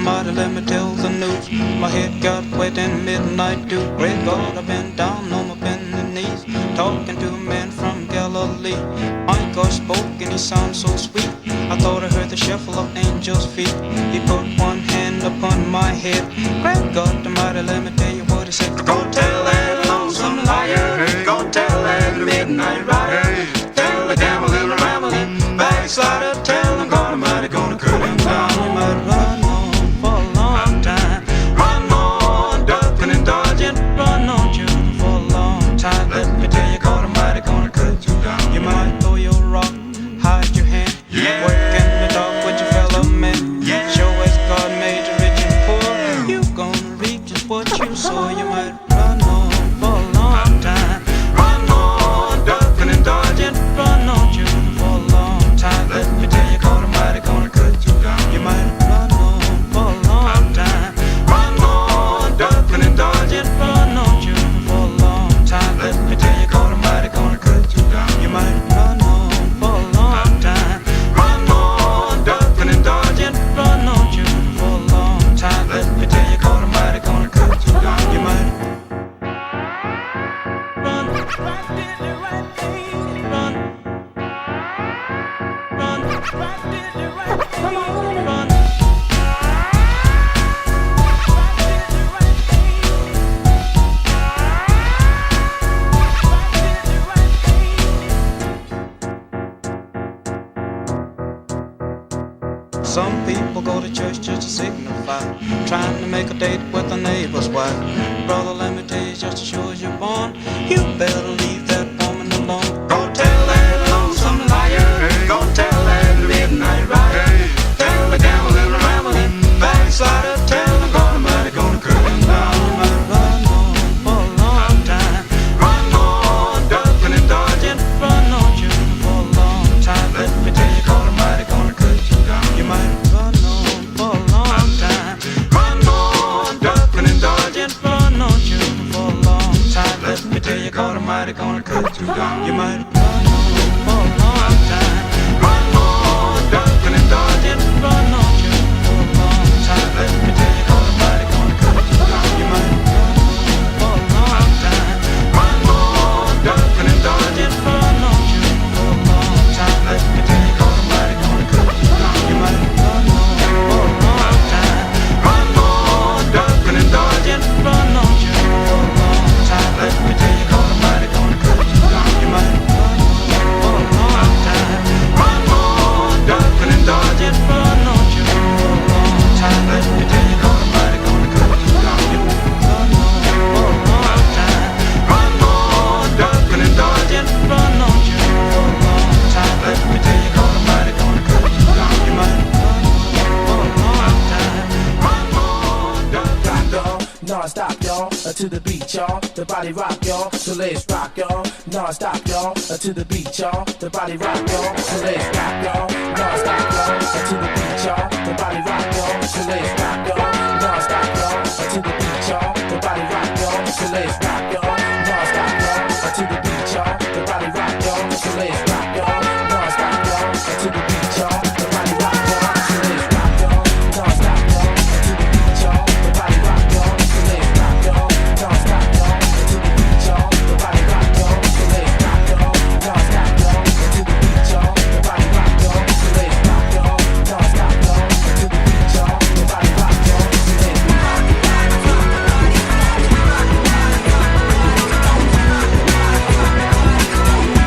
mighty, let me tell the news. My head got wet in midnight dew. Great God, I've been down on my bending knees, talking to a man from Galilee. My God spoke and he sounded so sweet. I thought I heard the shuffle of angels' feet. He put one hand upon my head. Great God Almighty, let me tell you what he said. Go tell that lonesome liar, go tell that midnight rider, tell the gambling, rambling backslider, tell him God Almighty gonna cut him down. You might run on for a long time, run on, ducking and dodging, run on shooting for a long time. Let me tell you, God Almighty gonna cut you down. You might throw your rock, hide your hand, work in the dark with your fellow men. Show as God made you rich and poor, you gonna reap just what you sow. You might run on for a long time, run on, ducking and dodging, run on shooting for a long time. Let me tell you, God Almighty gonna cut you down. You might run on for a long time, run on, ducking and dodging, run on shooting for a long time. Let me tell you, God Almighty gonna cut you down. You might run on for a long time, run on, ducking and dodging, run on shooting for a long time. Let me tell you, God Almighty gonna cut you down. You might run, right did the right thing, run, right did the right thing, run, right did the right thing, right did the right thing. Some people go to church just to signify, trying to make a date with a neighbor's wife. Brother, let me tell you, just as sure as you're born, you better leave that woman alone. Go tell that lonesome liar, go tell that midnight rider, tell the gambling, rambling backslider, tell him God Almighty gonna cut him down. You might run on for a long time, run on, ducking and dodging, run on shooting for a long time. Let me tell you, God Almighty gonna cut you down. You might run on for a long time, run on, ducking and dodging, run on shooting for a long time. Let me tell you, God Almighty gonna cut you down. You might run on for a long time, run on, ducking and dodging, run on shooting for a long time. Let me tell you, God Almighty gonna cut you down. You might run on for a long time, run on, ducking and dodging, run on shooting for a long time. Let me tell you, God Almighty gonna cut you down. You might run on for a long time, run on, ducking and dodging, run on shooting for a long time. Let me tell you, God Almighty gonna cut you down. You might run on for a long time, run on, ducking and dodging, run on shooting for a long time. Let me tell you, God Almighty gonna cut you down. You might run on for a long time, run on, ducking and dodging, run on shooting for a long time. Let me tell you, God Almighty gonna cut you down. You might run on for a long time, run on, ducking and dodging. Non-stop, y'all, to the beat, y'all, the body rock, y'all, so let's rock, y'all. Non-stop, y'all, to the beat, y'all, the body rock, y'all, so let's rock, y'all. Non-stop, y'all, to the beat, y'all, the body rock, y'all, so let's rock, y'all. Non-stop, y'all, to the beat, y'all, the body rock, y'all, so let's rock, y'all. Non-stop, y'all, to the beat, y'all, the body rock, y'all, so let's rock, y'all. Non-stop, y'all, to the beat, y'all, the body rock, y'all, so let's rock, y'all. Non-stop, y'all, to the beat, y'all, the body rock, y'all, so let's rock, y'all. Non-stop, y'all, to the beat, y'all, the body rock, y'all, so let's rock, y'all. Non-stop, y'all, to the beat, y'all, the body rock, y'all, so let's rock, y'all. Non-stop, y'all, to the beat, y'all, the body rock, y'all, so let's rock.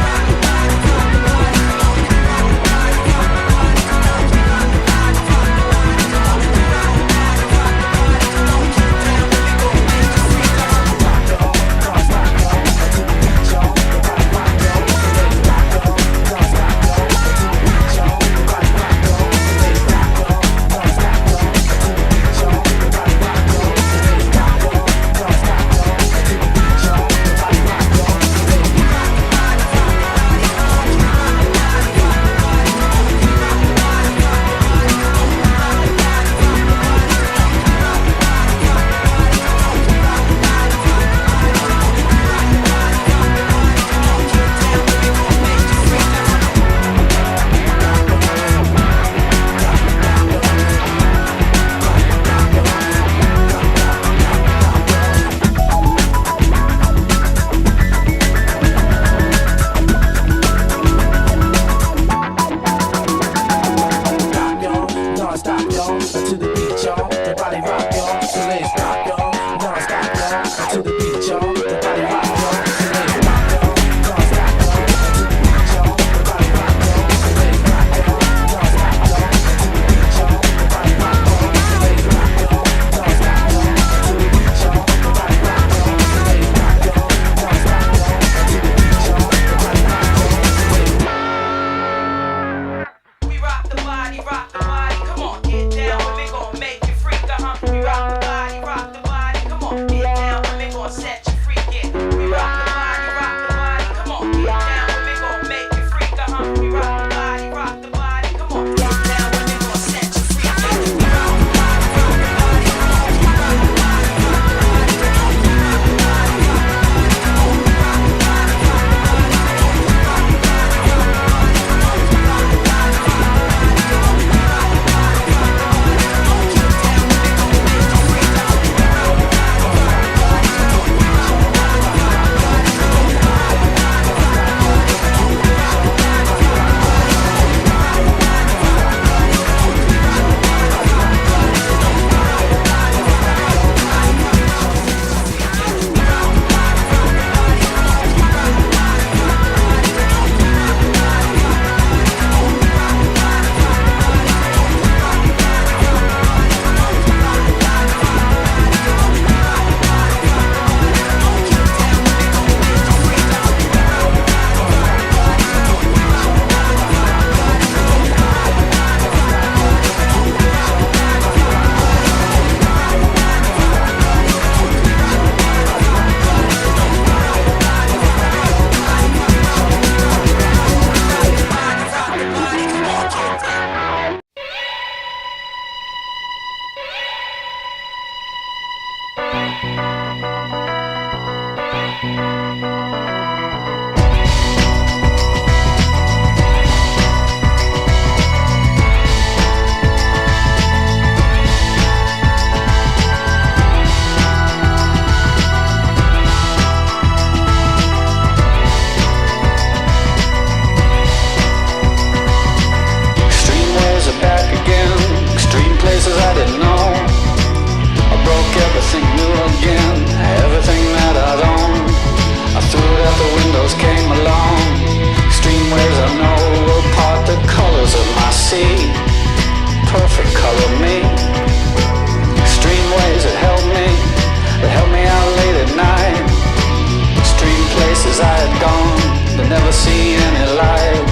see any light.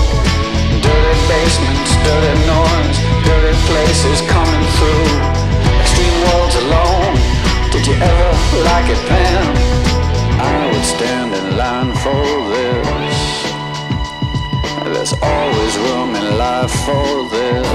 Dirty basements, dirty noise, dirty places coming through. Extreme worlds alone. Did you ever like it, Pam? I would stand in line for this. There's always room in life for this.